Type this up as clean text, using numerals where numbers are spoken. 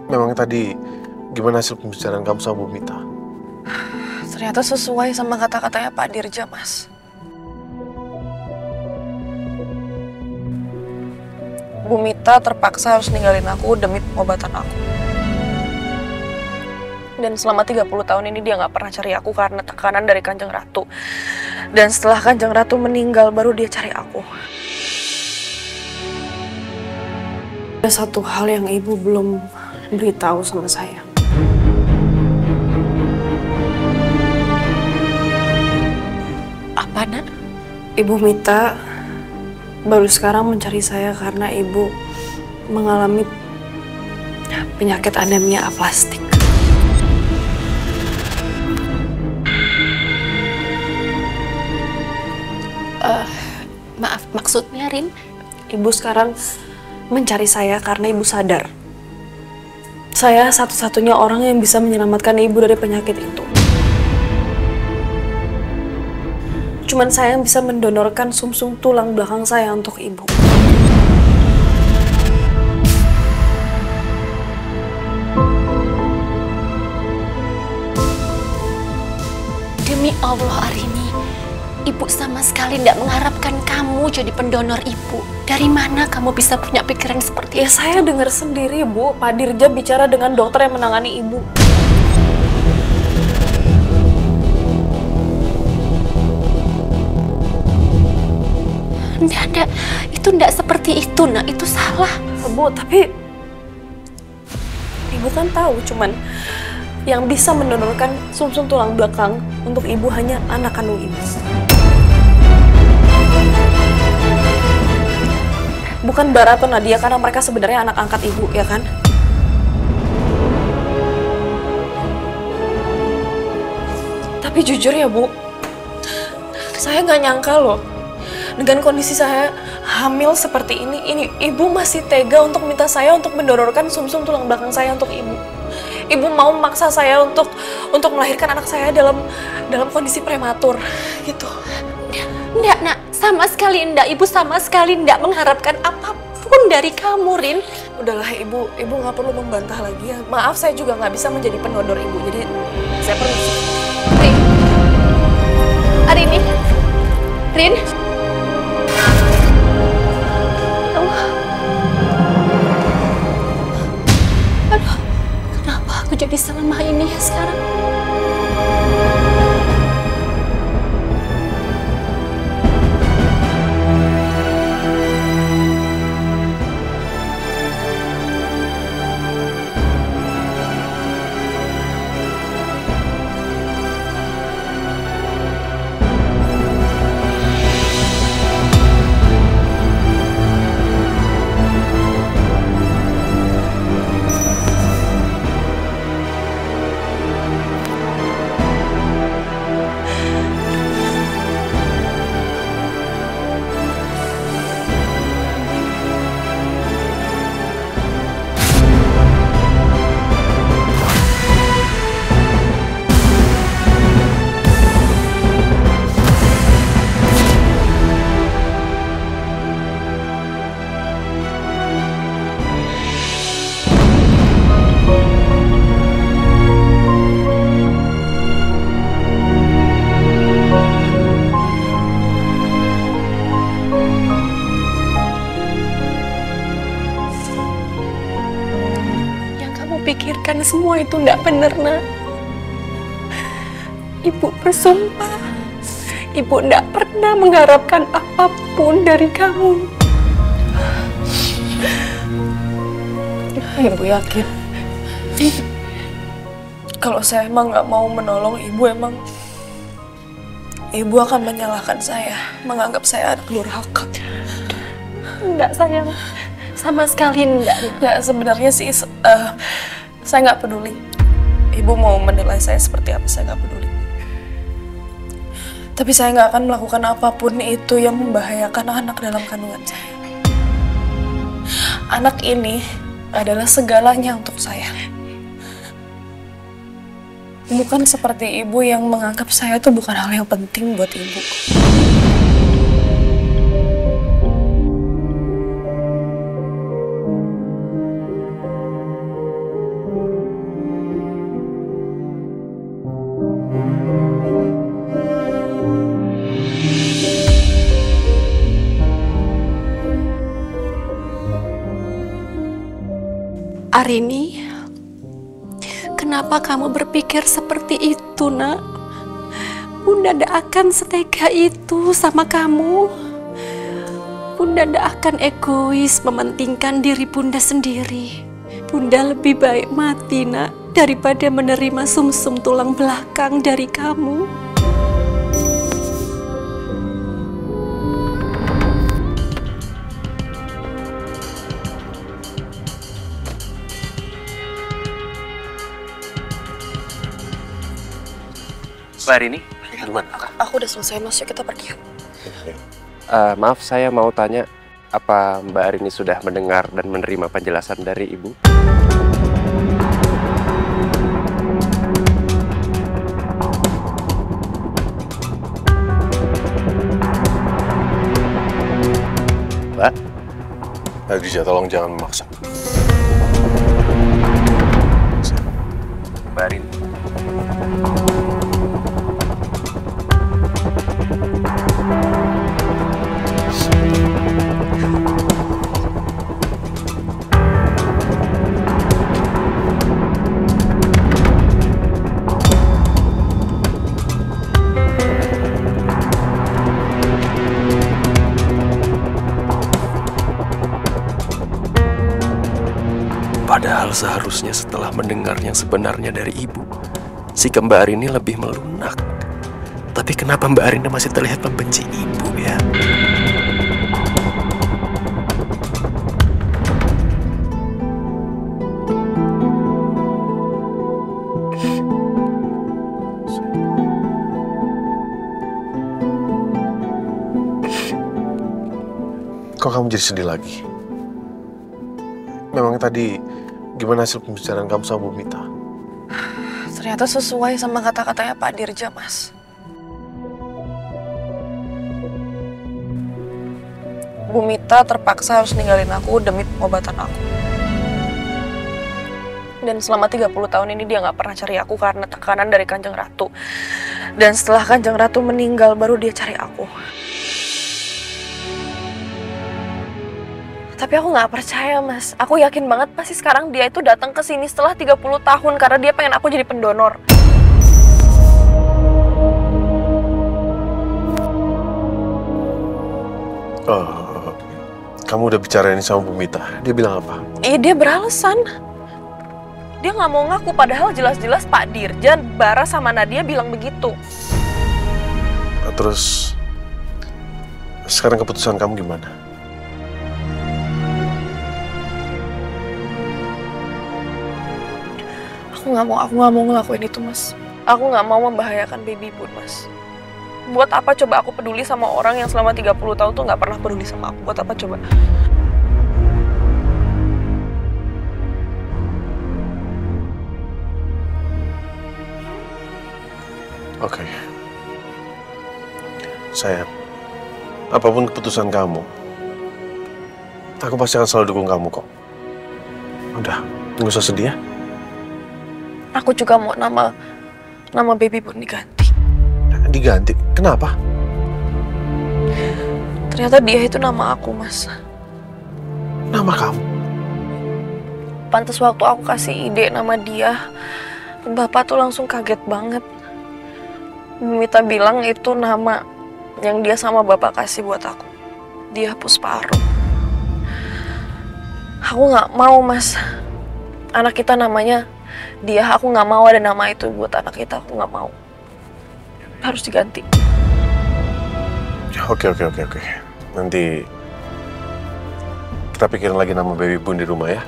Memang tadi gimana hasil pembicaraan kamu sama Bu Mita? Ternyata sesuai sama kata-katanya Pak Dirja, Mas. Bu Mita terpaksa harus ninggalin aku demi pengobatan aku. Dan selama 30 tahun ini dia nggak pernah cari aku karena tekanan dari Kanjeng Ratu. Dan setelah Kanjeng Ratu meninggal, baru dia cari aku. Ada satu hal yang ibu belum beritahu sama saya. Apa, Nak? Ibu Mita baru sekarang mencari saya karena ibu mengalami penyakit anemia aplastik. Maaf, maksudnya Rin? Ibu sekarang mencari saya karena ibu sadar saya satu-satunya orang yang bisa menyelamatkan ibu dari penyakit itu. Cuman saya yang bisa mendonorkan sumsum tulang belakang saya untuk ibu. Demi Allah, Arini, Ibu sama sekali tidak mengharapkan kamu jadi pendonor ibu. Dari mana kamu bisa punya pikiran seperti Ya itu? saya dengar sendiri, Bu. Pak Dirja bicara dengan dokter yang menangani ibu. Enggak. Itu enggak seperti itu, Nak. Itu salah. Bu, tapi ibu kan tahu cuman yang bisa mendonorkan sumsum tulang belakang untuk ibu hanya anak kandung ibu. Bukan Bara atau Nadia karena mereka sebenarnya anak angkat ibu, ya kan? Tapi jujur ya, Bu, saya nggak nyangka loh. Dengan kondisi saya hamil seperti ini ibu masih tega untuk minta saya untuk mendonorkan sumsum tulang belakang saya untuk ibu. Ibu mau memaksa saya untuk melahirkan anak saya dalam kondisi prematur, gitu. Enggak, Nak. Sama sekali enggak. Ibu sama sekali enggak mengharapkan apapun dari kamu, Rin. Udahlah, ibu nggak perlu membantah lagi ya. Maaf, saya juga nggak bisa menjadi pendonor ibu. Jadi saya permisi. Rin. Arini. Rin. Aduh, kenapa aku jadi selemah ini ya sekarang? Pikirkan semua itu enggak benar, Nak. Ibu bersumpah, Ibu enggak pernah mengharapkan apapun dari kamu. Ibu yakin kalau saya emang nggak mau menolong ibu, emang ibu akan menyalahkan saya, menganggap saya anak durhaka. Enggak, sayang. Sama sekali enggak. Nggak, sebenarnya sih saya nggak peduli. Ibu mau menilai saya seperti apa, saya nggak peduli. Tapi saya nggak akan melakukan apapun itu yang membahayakan anak dalam kandungan saya. Anak ini adalah segalanya untuk saya. Bukan seperti ibu yang menganggap saya itu bukan hal yang penting buat ibu. Arini, kenapa kamu berpikir seperti itu, nak? Bunda tidak akan setega itu sama kamu. Bunda tidak akan egois mementingkan diri Bunda sendiri. Bunda lebih baik mati, nak, daripada menerima sumsum tulang belakang dari kamu. Mbak Arini? Gimana? Aku udah selesai, Mas. Yuk kita pergi. Maaf, saya mau tanya, apa Mbak Arini sudah mendengar dan menerima penjelasan dari Ibu? Mbak? Khadijah, tolong jangan memaksa. Mbak Arini? Padahal seharusnya setelah mendengar yang sebenarnya dari Ibu, sikap Mbak Arini lebih melunak. Tapi kenapa Mbak Arini masih terlihat membenci Ibu ya? Kok kamu jadi sedih lagi? Memang tadi gimana hasil pembicaraan kamu sama Bu Mita? Ternyata sesuai sama kata-katanya Pak Dirja, Mas. Bu Mita terpaksa harus ninggalin aku demi pengobatan aku. Dan selama 30 tahun ini dia nggak pernah cari aku karena tekanan dari Kanjeng Ratu. Dan setelah Kanjeng Ratu meninggal, baru dia cari aku. Tapi aku nggak percaya, Mas. Aku yakin banget pasti sekarang dia itu datang ke sini setelah 30 tahun karena dia pengen aku jadi pendonor. Kamu udah bicara ini sama Bu Mita? Dia bilang apa? Iya, dia beralasan. Dia nggak mau ngaku, padahal jelas-jelas Pak Dirjan, Bara sama Nadia bilang begitu. Terus, sekarang keputusan kamu gimana? Aku nggak mau ngelakuin itu, Mas. Aku nggak mau membahayakan baby Bun, Mas. Buat apa coba aku peduli sama orang yang selama 30 tahun tuh nggak pernah peduli sama aku? Buat apa coba? Oke. Sayang, apapun keputusan kamu, aku pasti akan selalu dukung kamu kok. Udah, nggak usah sedih ya. Aku juga mau nama baby Bun diganti. Diganti? Kenapa? Ternyata dia itu nama aku, Mas. Nama kamu? Pantes waktu aku kasih ide nama dia, Bapak tuh langsung kaget banget. Mita bilang itu nama yang dia sama Bapak kasih buat aku. Dia Puspa Arum. Aku nggak mau, Mas. Anak kita namanya dia, aku nggak mau ada nama itu buat anak kita. Aku nggak mau. Harus diganti. Oke. Nanti kita pikirin lagi nama baby Bun di rumah ya.